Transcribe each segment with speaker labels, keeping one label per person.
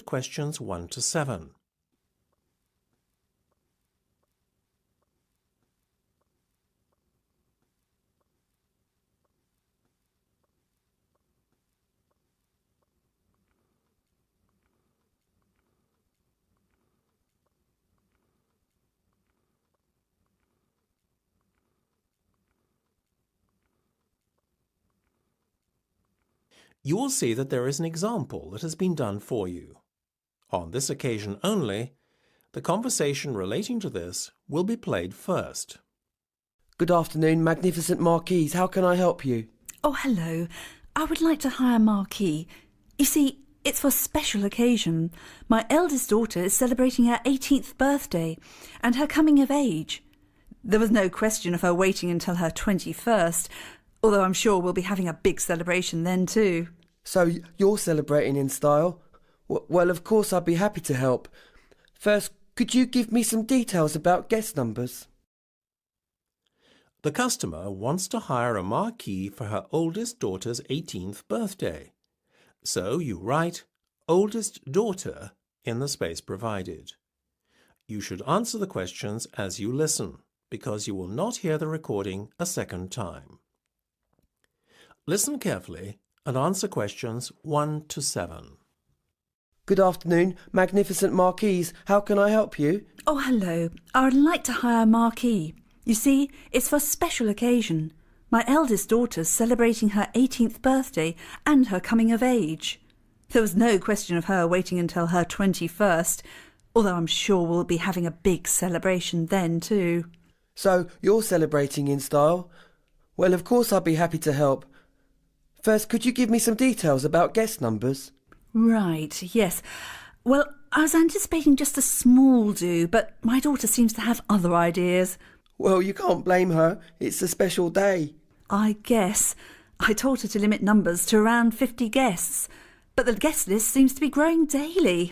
Speaker 1: questions 1 to 7. You will see that there is an example that has been done for you. On this occasion only, the conversation relating to this will be played first.
Speaker 2: Good afternoon, magnificent marquise. How can I help you?
Speaker 3: Oh, hello. I would like to hire a marquee. You see, it's for a special occasion. My eldest daughter is celebrating her 18th birthday and her coming of age. There was no question of her waiting until her 21st, although I'm sure we'll be having a big celebration then too.
Speaker 2: So you're celebrating in style? Well, of course I'd be happy to help. First, could you give me some details about guest numbers?
Speaker 1: The customer wants to hire a marquee for her oldest daughter's 18th birthday. So you write oldest daughter in the space provided. You should answer the questions as you listen, because you will not hear the recording a second time. Listen carefully and answer questions 1 to 7.
Speaker 2: Good afternoon, magnificent marquise. How can I help you?
Speaker 3: Oh, hello. I would like to hire a marquee. You see, it's for a special occasion. My eldest daughter's celebrating her 18th birthday and her coming of age. There was no question of her waiting until her 21st, although I'm sure we'll be having a big celebration then too.
Speaker 2: So you're celebrating in style? Well, of course I'd be happy to help. First, could you give me some details about guest numbers?
Speaker 3: Right, yes. Well, I was anticipating just a small do, but my daughter seems to have other ideas.
Speaker 2: Well, you can't blame her. It's a special day.
Speaker 3: I guess. I told her to limit numbers to around 50 guests, but the guest list seems to be growing daily.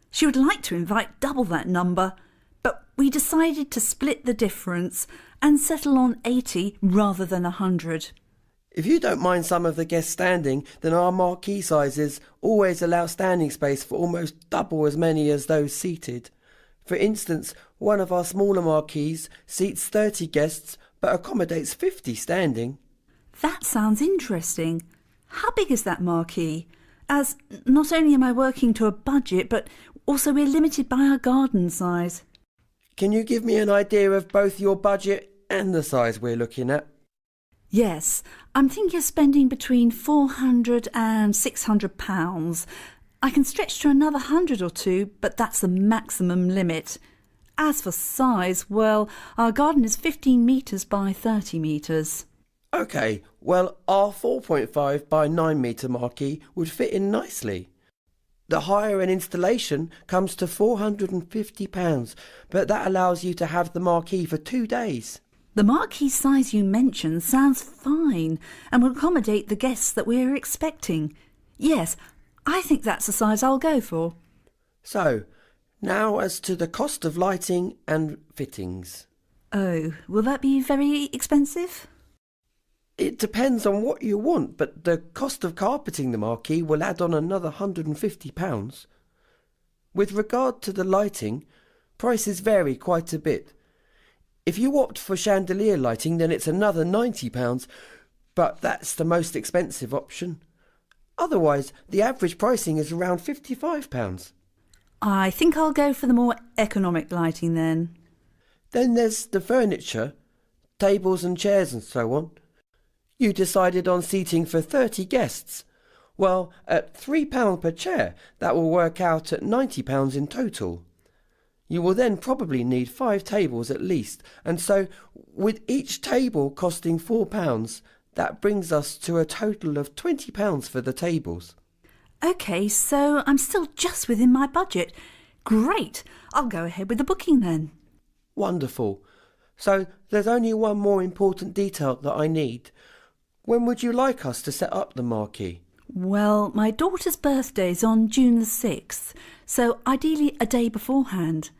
Speaker 3: She would like to invite double that number, but we decided to split the difference and settle on 80 rather than 100.
Speaker 2: If you don't mind some of the guests standing, then our marquee sizes always allow standing space for almost double as many as those seated. For instance, one of our smaller marquees seats 30 guests but accommodates 50 standing.
Speaker 3: That sounds interesting. How big is that marquee? As not only am I working to a budget, but also we're limited by our garden size.
Speaker 2: Can you give me an idea of both your budget and the size we're looking at?
Speaker 3: Yes, I'm thinking of spending between £400 and £600. I can stretch to another 100 or two, but that's the maximum limit. As for size, well, our garden is 15 metres by 30 metres.
Speaker 2: OK, well, our 4.5 by 9 metre marquee would fit in nicely. The hire and installation comes to £450, but that allows you to have the marquee for 2 days.
Speaker 3: The marquee size you mentioned sounds fine and will accommodate the guests that we're expecting. Yes, I think that's the size I'll go for.
Speaker 2: So, now as to the cost of lighting and fittings.
Speaker 3: Oh, will that be very expensive?
Speaker 2: It depends on what you want, but the cost of carpeting the marquee will add on another £150. With regard to the lighting, prices vary quite a bit. If you opt for chandelier lighting, then it's another £90, but that's the most expensive option. Otherwise, the average pricing is around £55.
Speaker 3: I think I'll go for the more economic lighting then.
Speaker 2: Then there's the furniture, tables and chairs and so on. You decided on seating for 30 guests. Well, at £3 per chair, that will work out at £90 in total. You will then probably need 5 tables at least, and so with each table costing £4, that brings us to a total of £20 for the tables.
Speaker 3: OK, so I'm still just within my budget. Great! I'll go ahead with the booking then.
Speaker 2: Wonderful. So there's only one more important detail that I need. When would you like us to set up the marquee?
Speaker 3: Well, my daughter's birthday's on June the 6th, so ideally a day beforehand.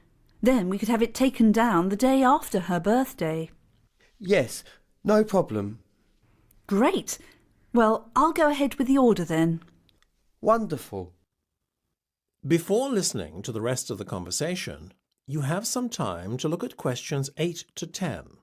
Speaker 3: Then we could have it taken down the day after her birthday.
Speaker 2: Yes, no problem.
Speaker 3: Great. Well, I'll go ahead with the order then.
Speaker 2: Wonderful.
Speaker 1: Before listening to the rest of the conversation, you have some time to look at questions 8 to 10.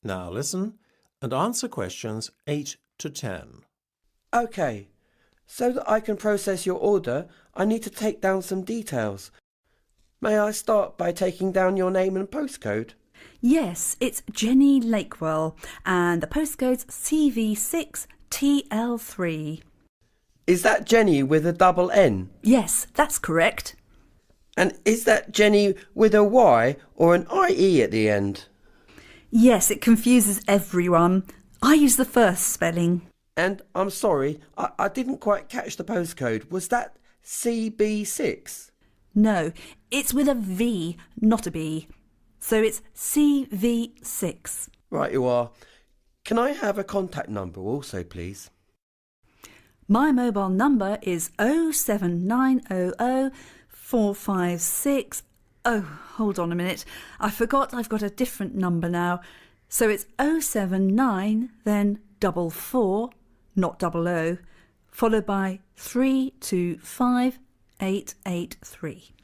Speaker 1: Now listen and answer questions 8 to 10.
Speaker 2: OK, so that I can process your order, I need to take down some details. May I start by taking down your name and postcode?
Speaker 3: Yes, it's Jenny Lakewell, and the postcode's CV6TL3.
Speaker 2: Is that Jenny with a double N?
Speaker 3: Yes, that's correct.
Speaker 2: And is that Jenny with a Y or an IE at the end?
Speaker 3: Yes, it confuses everyone. I use the first spelling.
Speaker 2: And I'm sorry, I didn't quite catch the postcode. Was that CB6?
Speaker 3: No, it's with a V, not a B. So it's CV6.
Speaker 2: Right you are. Can I have a contact number also, please?
Speaker 3: My mobile number is 07900 456. Oh, hold on a minute. I forgot I've got a different number now. So it's 079, then 44, not 00, followed by 325883.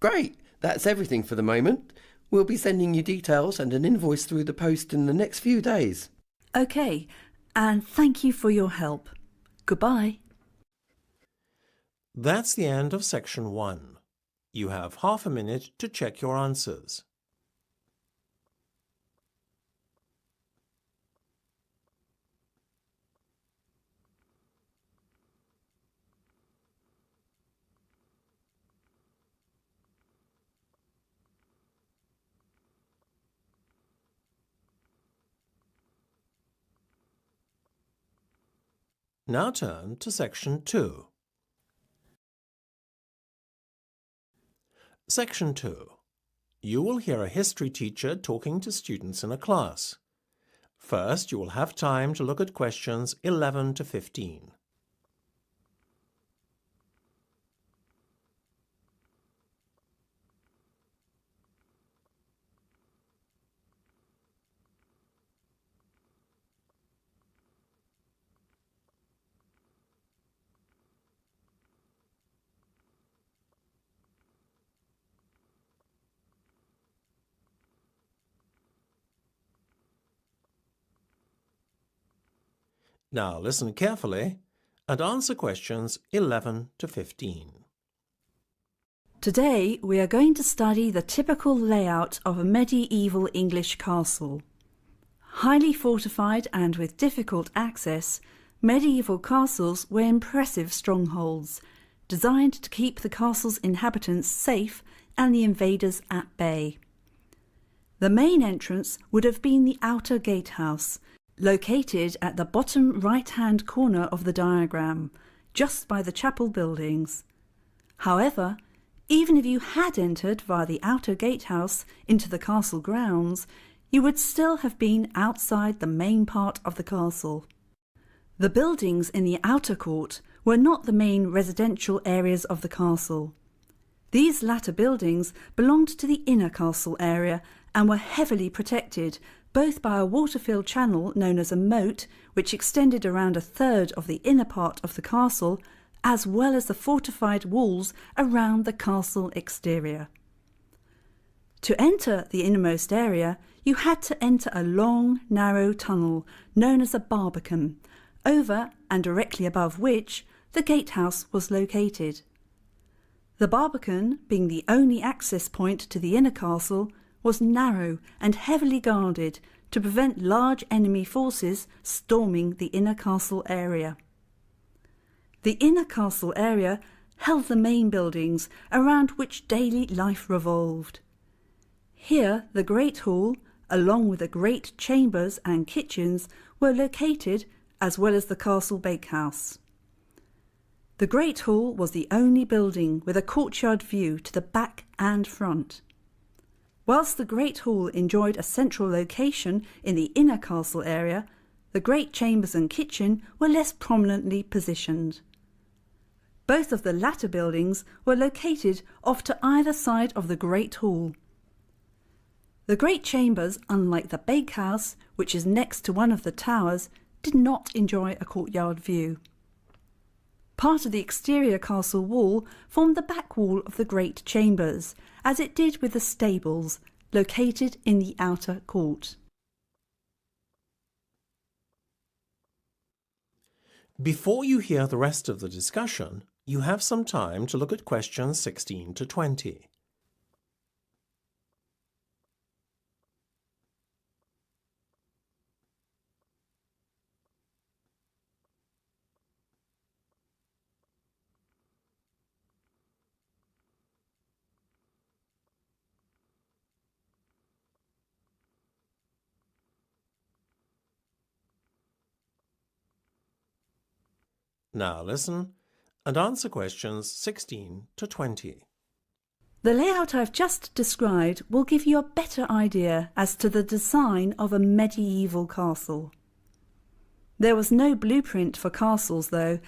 Speaker 2: Great, that's everything for the moment. We'll be sending you details and an invoice through the post in the next few days.
Speaker 3: OK, and thank you for your help. Goodbye.
Speaker 1: That's the end of section 1. You have half a minute to check your answers. Now turn to section 2. Section 2. You will hear a history teacher talking to students in a class. First, you will have time to look at questions 11 to 15. Now listen carefully and answer questions 11 to 15.
Speaker 3: Today we are going to study the typical layout of a medieval English castle. Highly fortified and with difficult access, medieval castles were impressive strongholds, designed to keep the castle's inhabitants safe and the invaders at bay. The main entrance would have been the outer gatehouse, located at the bottom right-hand corner of the diagram, just by the chapel buildings. However, even if you had entered via the outer gatehouse into the castle grounds, you would still have been outside the main part of the castle. The buildings in the outer court were not the main residential areas of the castle. These latter buildings belonged to the inner castle area and were heavily protected both by a water-filled channel known as a moat, which extended around a third of the inner part of the castle, as well as the fortified walls around the castle exterior. To enter the innermost area, you had to enter a long, narrow tunnel known as a barbican, over and directly above which the gatehouse was located. The barbican, being the only access point to the inner castle, was narrow and heavily guarded to prevent large enemy forces storming the inner castle area. The inner castle area held the main buildings around which daily life revolved. Here the Great Hall, along with the great chambers and kitchens, were located, as well as the castle bakehouse. The Great Hall was the only building with a courtyard view to the back and front. Whilst the Great Hall enjoyed a central location in the inner castle area, the great chambers and kitchen were less prominently positioned. Both of the latter buildings were located off to either side of the Great Hall. The great chambers, unlike the bakehouse, which is next to one of the towers, did not enjoy a courtyard view. Part of the exterior castle wall formed the back wall of the great chambers, as it did with the stables, located in the outer court.
Speaker 1: Before you hear the rest of the discussion, you have some time to look at questions 16 to 20. Now listen and answer questions 16 to 20.
Speaker 3: The layout I've just described will give you a better idea as to the design of a medieval castle. There was no blueprint for castles though,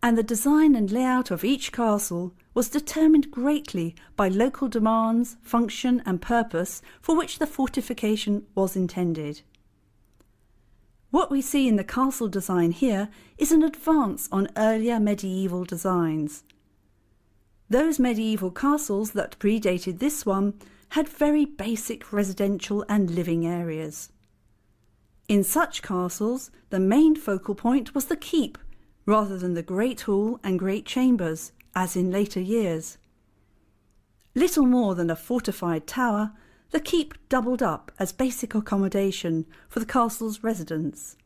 Speaker 3: and the design and layout of each castle was determined greatly by local demands, function and purpose for which the fortification was intended. What we see in the castle design here is an advance on earlier medieval designs. Those medieval castles that predated this one had very basic residential and living areas. In such castles, the main focal point was the keep, rather than the great hall and great chambers, as in later years. Little more than a fortified tower, the keep doubled up as basic accommodation for the castle's residents.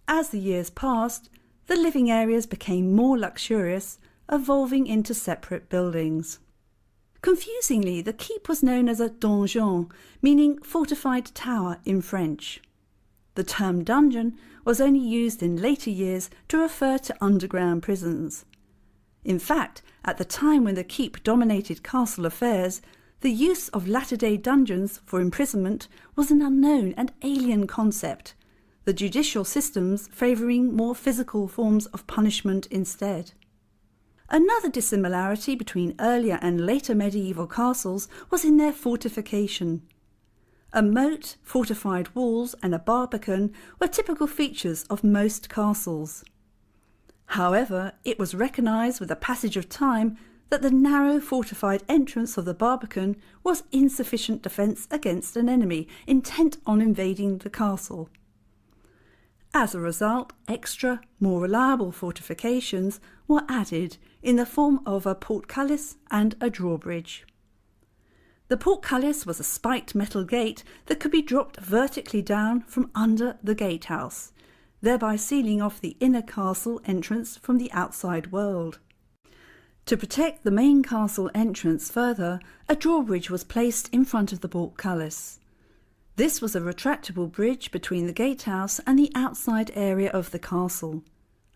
Speaker 3: As the years passed, the living areas became more luxurious, evolving into separate buildings. Confusingly, the keep was known as a donjon, meaning fortified tower in French. The term dungeon was only used in later years to refer to underground prisons. In fact, at the time when the keep dominated castle affairs, the use of latter-day dungeons for imprisonment was an unknown and alien concept, the judicial systems favouring more physical forms of punishment instead. Another dissimilarity between earlier and later medieval castles was in their fortification. A moat, fortified walls and a barbican were typical features of most castles. However, it was recognised with the passage of time that the narrow fortified entrance of the barbican was insufficient defence against an enemy intent on invading the castle. As a result, extra, more reliable fortifications were added in the form of a portcullis and a drawbridge. The portcullis was a spiked metal gate that could be dropped vertically down from under the gatehouse, thereby sealing off the inner castle entrance from the outside world. To protect the main castle entrance further, a drawbridge was placed in front of the portcullis. This was a retractable bridge between the gatehouse and the outside area of the castle.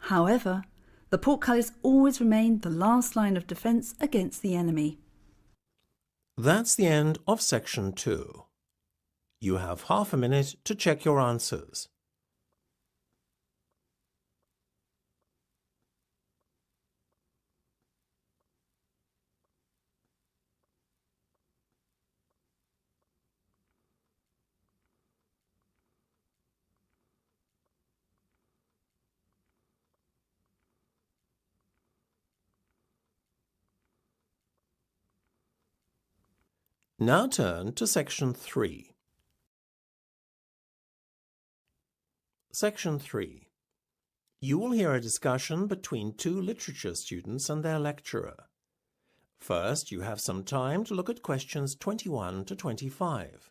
Speaker 3: However, the portcullis always remained the last line of defence against the enemy.
Speaker 1: That's the end of section 2. You have half a minute to check your answers. Now turn to section 3. Section 3. You will hear a discussion between two literature students and their lecturer. First, you have some time to look at questions 21 to 25.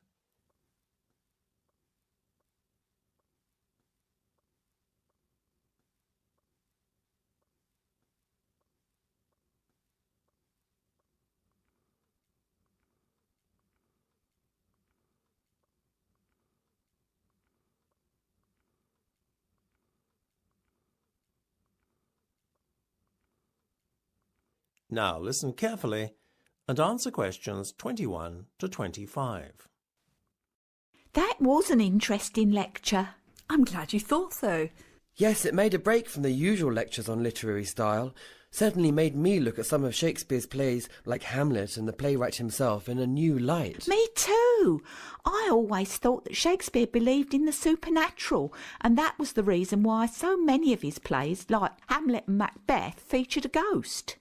Speaker 1: Now listen carefully and answer questions 21 to 25.
Speaker 4: That was an interesting lecture.
Speaker 3: I'm glad you thought so.
Speaker 2: Yes, it made a break from the usual lectures on literary style. Certainly made me look at some of Shakespeare's plays like Hamlet and the playwright himself in a new light.
Speaker 4: Me too. I always thought that Shakespeare believed in the supernatural, and that was the reason why so many of his plays, like Hamlet and Macbeth, featured a ghost.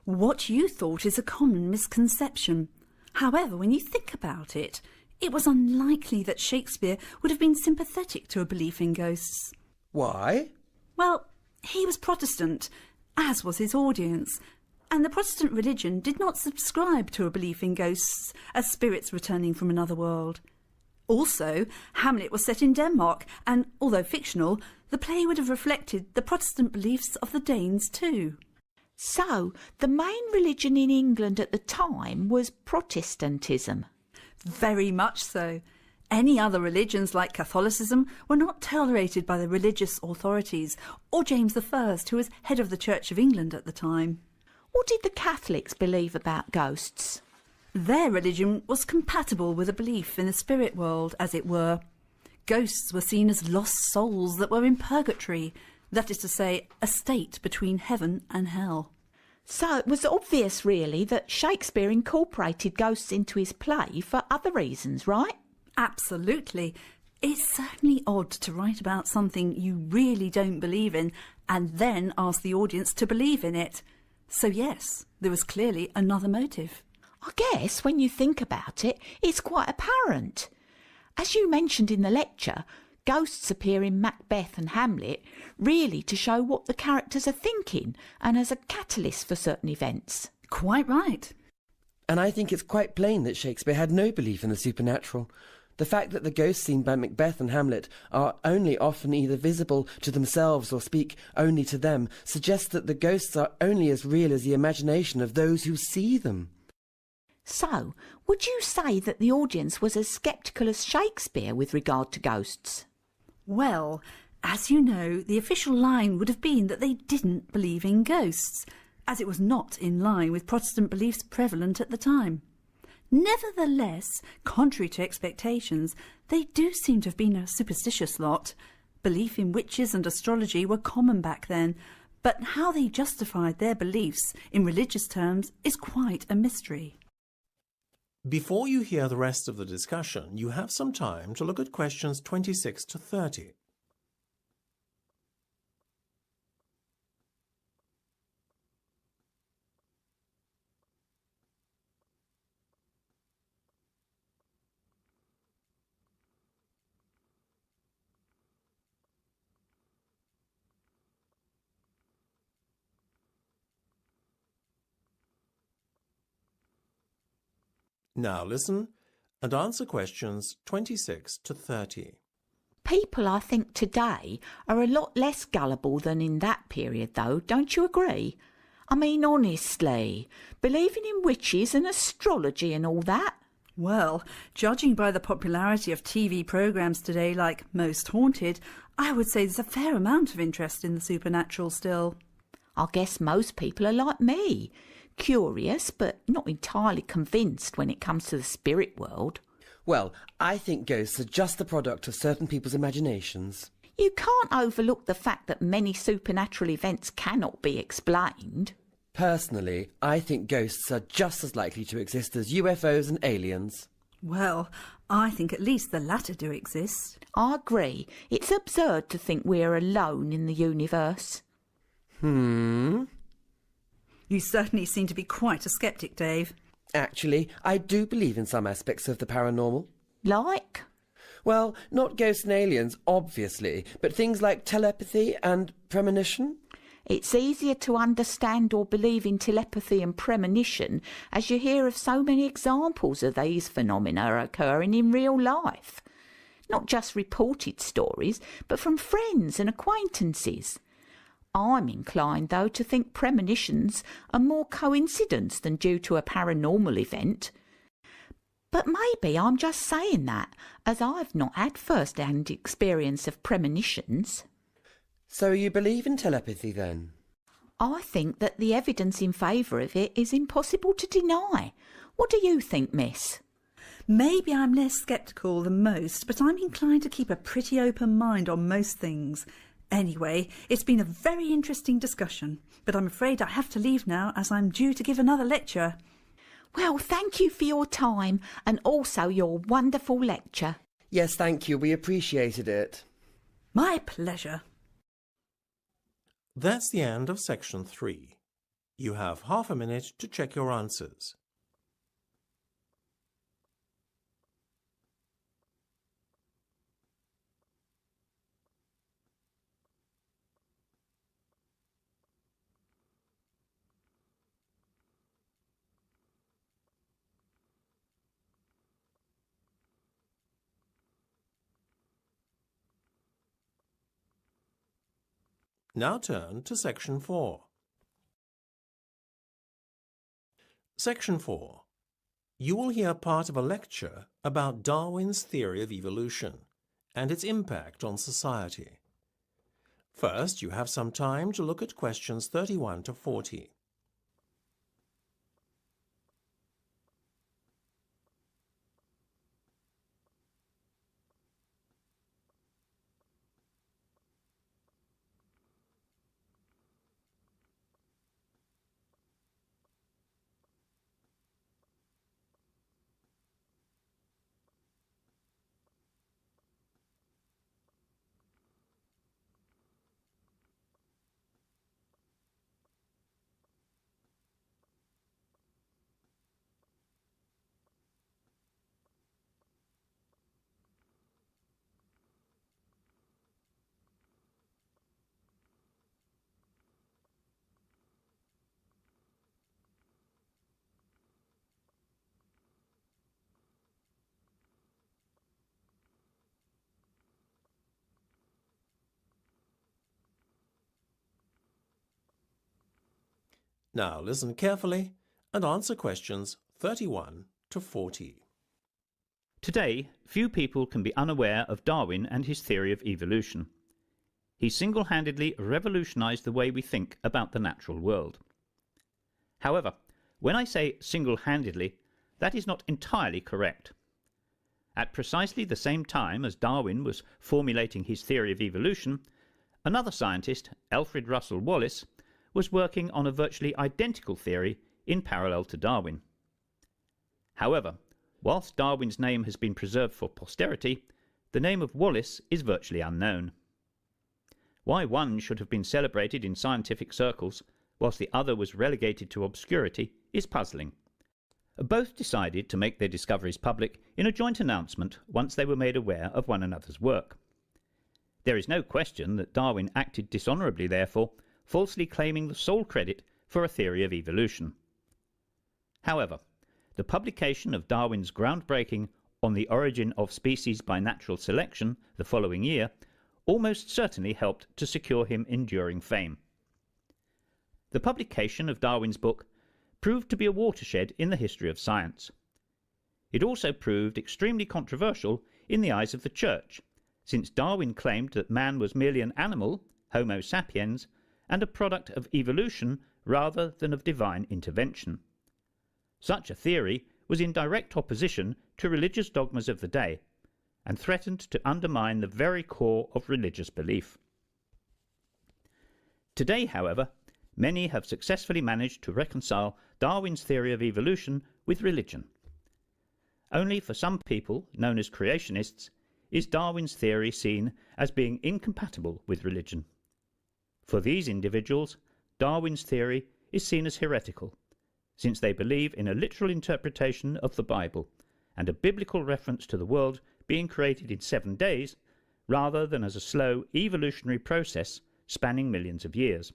Speaker 3: What you thought is a common misconception. However, when you think about it, it was unlikely that Shakespeare would have been sympathetic to a belief in ghosts.
Speaker 2: Why?
Speaker 3: Well, he was Protestant, as was his audience, and the Protestant religion did not subscribe to a belief in ghosts as spirits returning from another world. Also, Hamlet was set in Denmark, and although fictional, the play would have reflected the Protestant beliefs of the Danes too.
Speaker 4: So, the main religion in England at the time was Protestantism.
Speaker 3: Very much so. Any other religions like Catholicism were not tolerated by the religious authorities or James I, who was head of the Church of England at the time.
Speaker 4: What did the Catholics believe about ghosts?
Speaker 3: Their religion was compatible with a belief in the spirit world, as it were. Ghosts were seen as lost souls that were in purgatory, that is to say, a state between heaven and hell.
Speaker 4: So it was obvious, really, that Shakespeare incorporated ghosts into his play for other reasons, right?
Speaker 3: Absolutely. It's certainly odd to write about something you really don't believe in and then ask the audience to believe in it. So yes, there was clearly another motive.
Speaker 4: I guess when you think about it, it's quite apparent. As you mentioned in the lecture, ghosts appear in Macbeth and Hamlet really to show what the characters are thinking and as a catalyst for certain events.
Speaker 3: Quite right.
Speaker 2: And I think it's quite plain that Shakespeare had no belief in the supernatural. The fact that the ghosts seen by Macbeth and Hamlet are only often either visible to themselves or speak only to them suggests that the ghosts are only as real as the imagination of those who see them.
Speaker 4: So, would you say that the audience was as sceptical as Shakespeare with regard to ghosts?
Speaker 3: Well, as you know, the official line would have been that they didn't believe in ghosts, as it was not in line with Protestant beliefs prevalent at the time. Nevertheless, contrary to expectations, they do seem to have been a superstitious lot. Belief in witches and astrology were common back then, but how they justified their beliefs in religious terms is quite a mystery.
Speaker 1: Before you hear the rest of the discussion, you have some time to look at questions 26 to 30. Now listen and answer questions 26 to 30.
Speaker 4: People, I think, today are a lot less gullible than in that period, though, don't you agree? I mean, honestly, believing in witches and astrology and all that.
Speaker 3: Well, judging by the popularity of TV programmes today like Most Haunted, I would say there's a fair amount of interest in the supernatural still.
Speaker 4: I guess most people are like me. Curious, but not entirely convinced when it comes to the spirit world.
Speaker 2: Well, I think ghosts are just the product of certain people's imaginations.
Speaker 4: You can't overlook the fact that many supernatural events cannot be explained.
Speaker 2: Personally, I think ghosts are just as likely to exist as UFOs and aliens.
Speaker 3: Well, I think at least the latter do exist.
Speaker 4: I agree. It's absurd to think we're alone in the universe.
Speaker 3: You certainly seem to be quite a sceptic, Dave.
Speaker 2: Actually, I do believe in some aspects of the paranormal.
Speaker 4: Like?
Speaker 2: Well, not ghosts and aliens, obviously, but things like telepathy and premonition.
Speaker 4: It's easier to understand or believe in telepathy and premonition as you hear of so many examples of these phenomena occurring in real life. Not just reported stories, but from friends and acquaintances. I'm inclined, though, to think premonitions are more coincidence than due to a paranormal event. But maybe I'm just saying that, as I've not had first-hand experience of premonitions.
Speaker 2: So you believe in telepathy, then?
Speaker 4: I think that the evidence in favour of it is impossible to deny. What do you think, miss?
Speaker 3: Maybe I'm less sceptical than most, but I'm inclined to keep a pretty open mind on most things. Anyway, it's been a very interesting discussion, but I'm afraid I have to leave now as I'm due to give another lecture.
Speaker 4: Well, thank you for your time and also your wonderful lecture.
Speaker 2: Yes, thank you. We appreciated it.
Speaker 3: My pleasure.
Speaker 1: That's the end of section 3. You have half a minute to check your answers. Now turn to section 4. Section 4. You will hear part of a lecture about Darwin's theory of evolution and its impact on society. First, you have some time to look at questions 31 to 40. Now listen carefully and answer questions 31 to 40.
Speaker 5: Today, few people can be unaware of Darwin and his theory of evolution. He single-handedly revolutionized the way we think about the natural world. However, when I say single-handedly, that is not entirely correct. At precisely the same time as Darwin was formulating his theory of evolution, another scientist, Alfred Russel Wallace, was working on a virtually identical theory in parallel to Darwin. However, whilst Darwin's name has been preserved for posterity, the name of Wallace is virtually unknown. Why one should have been celebrated in scientific circles whilst the other was relegated to obscurity is puzzling. Both decided to make their discoveries public in a joint announcement once they were made aware of one another's work. There is no question that Darwin acted dishonourably, therefore, falsely claiming the sole credit for a theory of evolution. However, the publication of Darwin's groundbreaking On the Origin of Species by Natural Selection the following year almost certainly helped to secure him enduring fame. The publication of Darwin's book proved to be a watershed in the history of science. It also proved extremely controversial in the eyes of the Church, since Darwin claimed that man was merely an animal, Homo sapiens, and a product of evolution rather than of divine intervention. Such a theory was in direct opposition to religious dogmas of the day, and threatened to undermine the very core of religious belief. Today, however, many have successfully managed to reconcile Darwin's theory of evolution with religion. Only for some people, known as creationists, is Darwin's theory seen as being incompatible with religion. For these individuals, Darwin's theory is seen as heretical, since they believe in a literal interpretation of the Bible and a biblical reference to the world being created in 7 days, rather than as a slow evolutionary process spanning millions of years.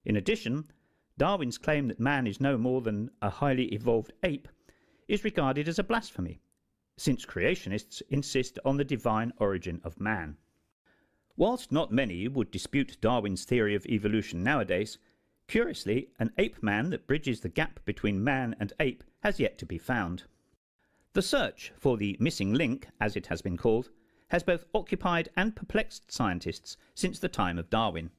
Speaker 5: In addition, Darwin's claim that man is no more than a highly evolved ape is regarded as a blasphemy, since creationists insist on the divine origin of man. Whilst not many would dispute Darwin's theory of evolution nowadays, curiously, an ape man that bridges the gap between man and ape has yet to be found. The search for the missing link, as it has been called, has both occupied and perplexed scientists since the time of Darwin.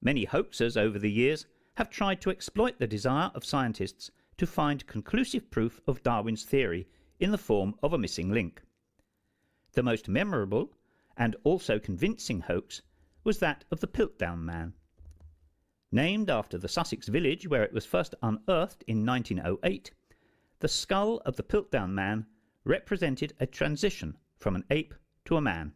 Speaker 5: Many hoaxers over the years have tried to exploit the desire of scientists to find conclusive proof of Darwin's theory in the form of a missing link. The most memorable and also convincing hoax was that of the Piltdown Man. Named after the Sussex village where it was first unearthed in 1908, the skull of the Piltdown Man represented a transition from an ape to a man.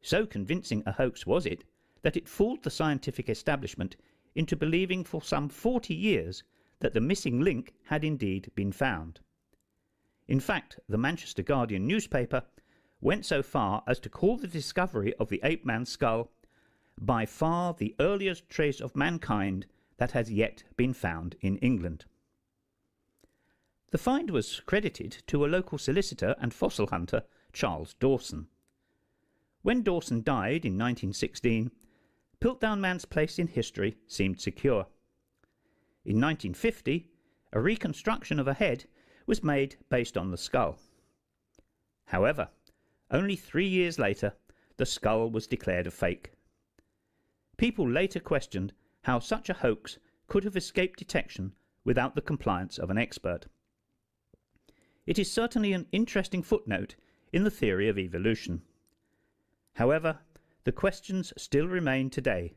Speaker 5: So convincing a hoax was it that it fooled the scientific establishment into believing for some 40 years that the missing link had indeed been found. In fact, the Manchester Guardian newspaper went so far as to call the discovery of the ape man's skull by far the earliest trace of mankind that has yet been found in England. The find was credited to a local solicitor and fossil hunter, Charles Dawson. When Dawson died in 1916, Piltdown Man's place in history seemed secure. In 1950, a reconstruction of a head was made based on the skull. However, only 3 years later, the skull was declared a fake. People later questioned how such a hoax could have escaped detection without the compliance of an expert. It is certainly an interesting footnote in the theory of evolution. However, the questions still remain today.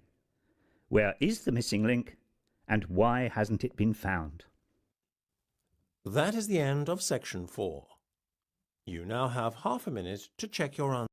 Speaker 5: Where is the missing link, and why hasn't it been found?
Speaker 1: That is the end of section 4. You now have half a minute to check your answer.